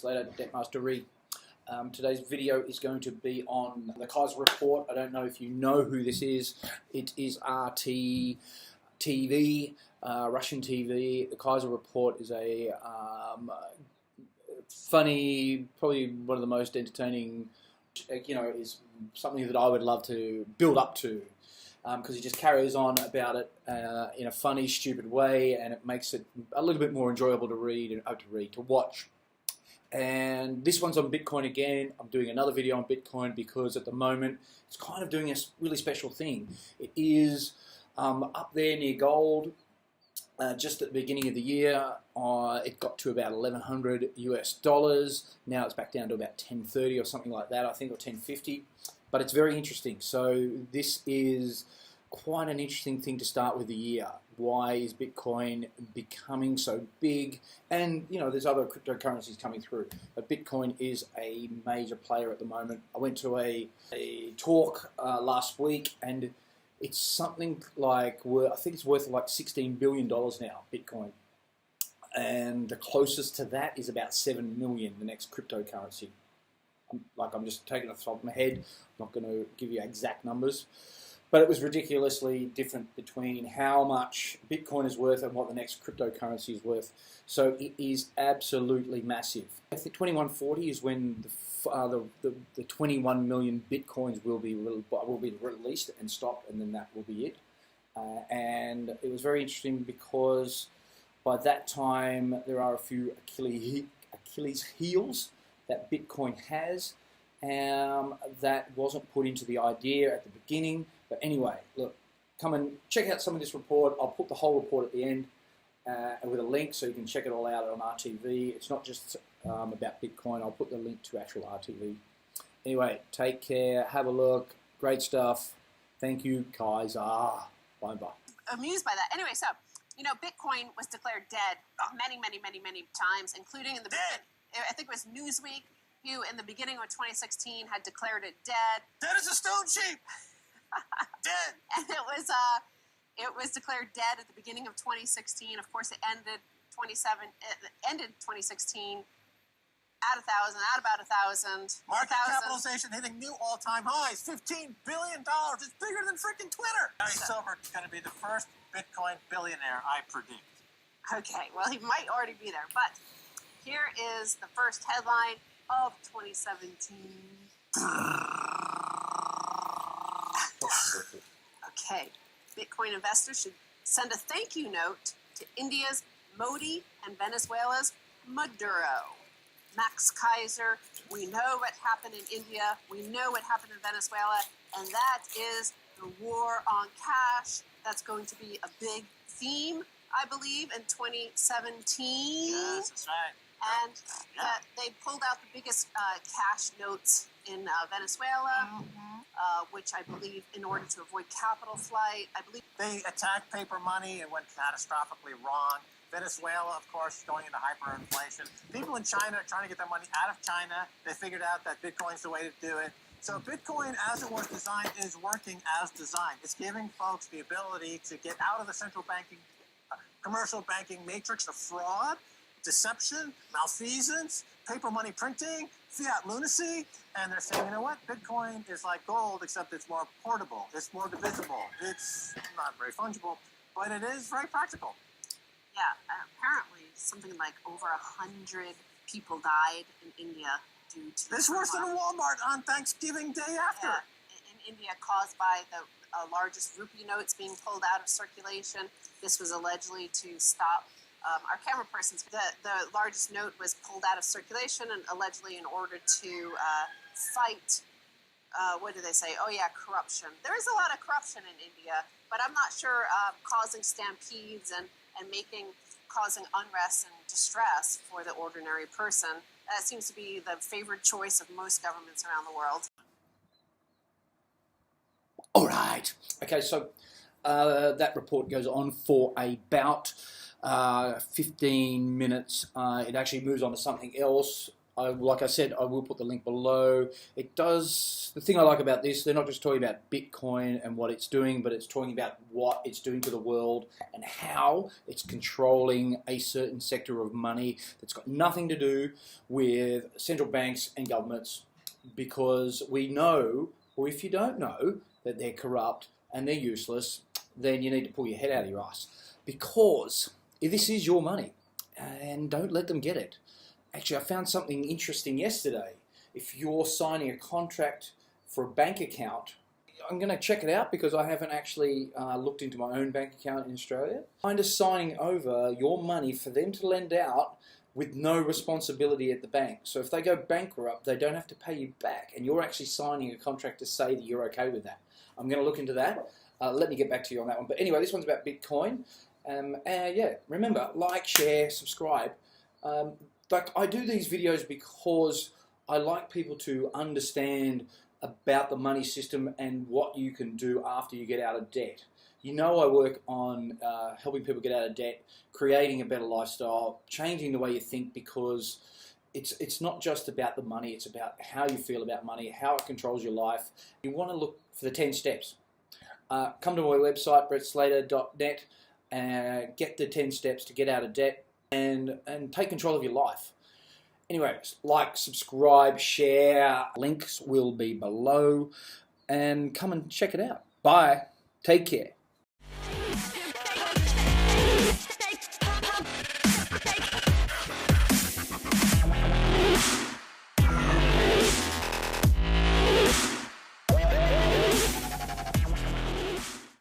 Slater, Debt Master Re. Today's video is going to be on the Keiser Report. I don't know if you know who this is. It is RT TV, Russian TV. The Keiser Report is a funny, probably one of the most entertaining, is something that I would love to build up to. Because he just carries on about it in a funny, stupid way, and it makes it a little bit more enjoyable to read and to watch. And this one's on Bitcoin again. I'm doing another video on Bitcoin because at the moment it's kind of doing a really special thing. It is up there near gold. Just at the beginning of the year, it got to about $1,100 US. Now it's back down to about 1030 or something like that, I think, or 1050. But it's very interesting. So this is quite an interesting thing to start with the year. Why is Bitcoin becoming so big? And, there's other cryptocurrencies coming through. But Bitcoin is a major player at the moment. I went to a talk last week, and it's something like, I think it's worth like $16 billion now, Bitcoin. And the closest to that is about 7 million, the next cryptocurrency. I'm just taking it off the top of my head. I'm not going to give you exact numbers. But it was ridiculously different between how much Bitcoin is worth and what the next cryptocurrency is worth. So it is absolutely massive. I think 2140 is when the 21 million Bitcoins will be released and stopped, and then that will be it. And it was very interesting because by that time there are a few Achilles heels that Bitcoin has that wasn't put into the idea at the beginning. But anyway, look, come and check out some of this report. I'll put the whole report at the end with a link so you can check it all out on RTV. It's not just about Bitcoin. I'll put the link to actual RTV. Anyway, take care. Have a look. Great stuff. Thank you, Keiser. Bye-bye. Amused by that. Anyway, so, Bitcoin was declared dead many times, including in the beginning. I think it was Newsweek, who in the beginning of 2016 had declared it dead. Dead as a stone sheep. Dead. And it was declared dead at the beginning of 2016. Of course, it ended 2016 at about 1,000. Market capitalization hitting new all-time highs, $15 billion. It's bigger than freaking Twitter. Keiser Report is going to be the first Bitcoin billionaire, I predict. Okay, well, he might already be there, but here is the first headline of 2017. Okay, Bitcoin investors should send a thank you note to India's Modi and Venezuela's Maduro. Max Keiser, we know what happened in India, we know what happened in Venezuela, and that is the war on cash. That's going to be a big theme, I believe, in 2017. Yes, that's right. And they pulled out the biggest cash notes in Venezuela, which I believe in order to avoid capital flight. I believe they attacked paper money and went catastrophically wrong. Venezuela, of course, going into hyperinflation. People in China are trying to get their money out of China. They figured out that Bitcoin's the way to do it. So Bitcoin, as it was designed, is working as designed. It's giving folks the ability to get out of the central banking, commercial banking matrix of fraud, deception, malfeasance, paper money printing, fiat lunacy, and they're saying, you know what, Bitcoin is like gold, except it's more portable, it's more divisible, it's not very fungible, but it is very practical. Yeah, apparently something like over 100 people died in India due to... It's worse than a Walmart on Thanksgiving Day after. Yeah, in India, caused by the largest rupee notes being pulled out of circulation. This was allegedly to stop our camera persons. The largest note was pulled out of circulation and allegedly in order to fight, what do they say? Oh yeah, corruption. There is a lot of corruption in India, but I'm not sure causing stampedes and causing unrest and distress for the ordinary person. That seems to be the favored choice of most governments around the world. All right. Okay, so that report goes on for about 15 minutes. It actually moves on to something else. like I said, I will put the link below. It does, the thing I like about this, they're not just talking about Bitcoin and what it's doing, but it's talking about what it's doing to the world and how it's controlling a certain sector of money that's got nothing to do with central banks and governments, because we know, or if you don't know, that they're corrupt and they're useless, then you need to pull your head out of your ass, because this is your money and don't let them get it. Actually, I found something interesting yesterday. If you're signing a contract for a bank account, I'm going to check it out because I haven't actually looked into my own bank account in Australia. Kind of signing over your money for them to lend out with no responsibility at the bank. So if they go bankrupt, they don't have to pay you back, and you're actually signing a contract to say that you're okay with that. I'm going to look into that. Let me get back to you on that one. But anyway, this one's about Bitcoin. Yeah, remember, like, share, subscribe. Like, I do these videos because I like people to understand about the money system and what you can do after you get out of debt. You know, I work on helping people get out of debt, creating a better lifestyle, changing the way you think, because it's not just about the money, it's about how you feel about money, how it controls your life. You want to look for the 10 steps. Come to my website, brettslater.net, and get the 10 steps to get out of debt and take control of your life. Anyways, like, subscribe, share, links will be below, and come and check it out. Bye. Take care.